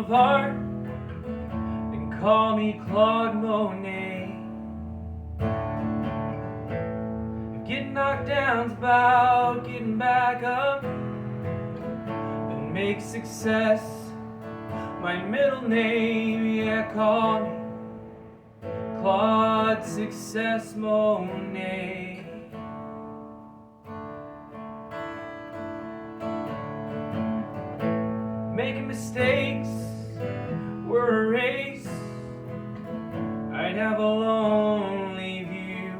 apart and call me Claude Monet. If getting knocked down's about getting back up, then make success my middle name. Yeah, call me Claude Success Monet. Making mistakes were a race, I'd have a lonely view.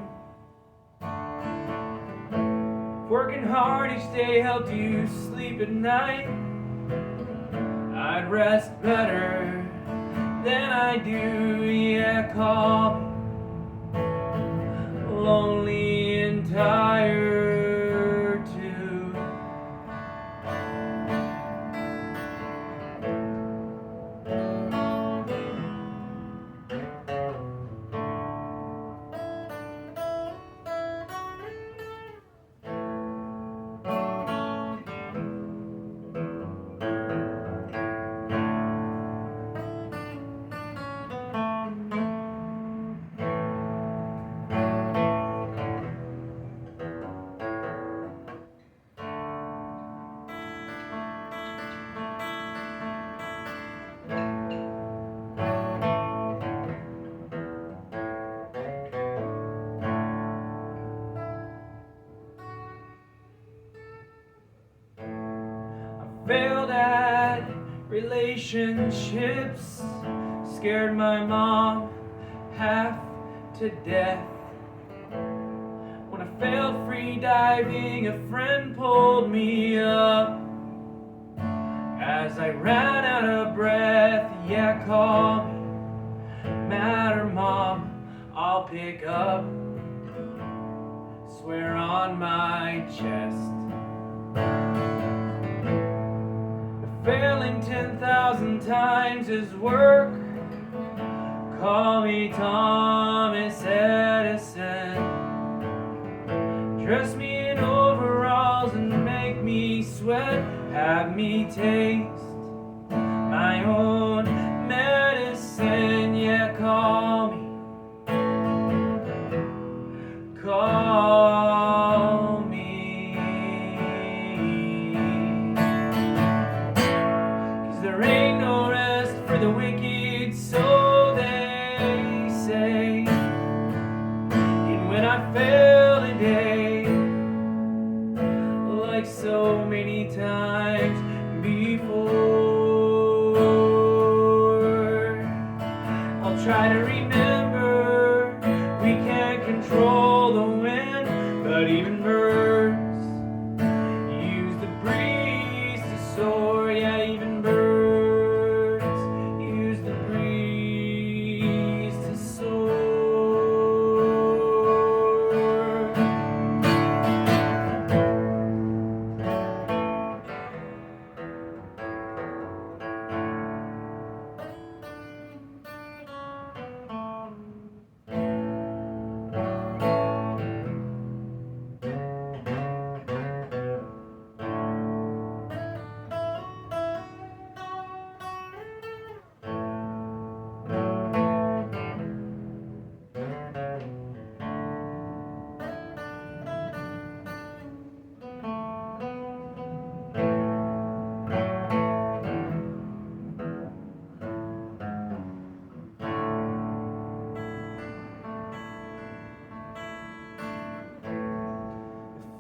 Working hard each day helped you sleep at night, I'd rest better than I do. Yeah, call me lonely and tired too. Failed at relationships, scared my mom half to death. When I failed free diving, a friend pulled me up as I ran out of breath. Yeah, call me mad or mom, I'll pick up, swear on my chest. Failing 10,000 times is work, call me Thomas Edison. Dress me in overalls and make me sweat, have me taste my own medicine. Yeah, call me, call me. There ain't no rest for the wicked, so they say. And when I fail today, like so many times before, I'll try to remember we can't control the wind, but even birds use the breeze to soar. Yeah, even birds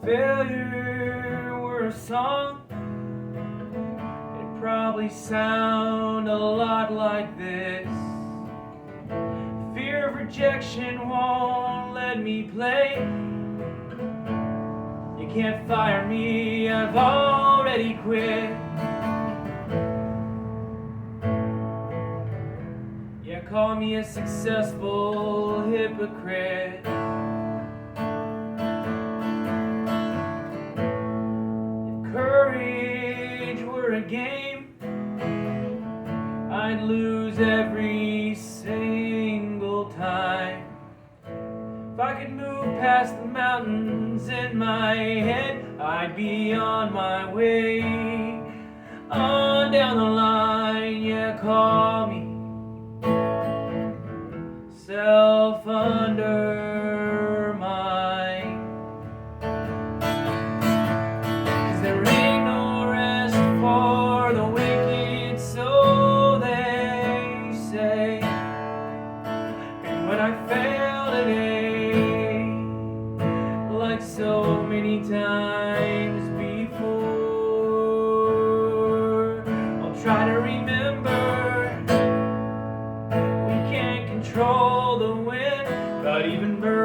failure were a song, it'd probably sound a lot like this. Fear of rejection won't let me play. You can't fire me, I've already quit. Yeah, call me a successful hypocrite. Courage were a game, I'd lose every single time. If I could move past the mountains in my head, I'd be on my way. on down the line. Yeah, call me self-undermined. 'Cause there ain't no rest for the wicked, so they say. And when I fail today, like so many times before, I'll try to remember we can't control the wind, but even birds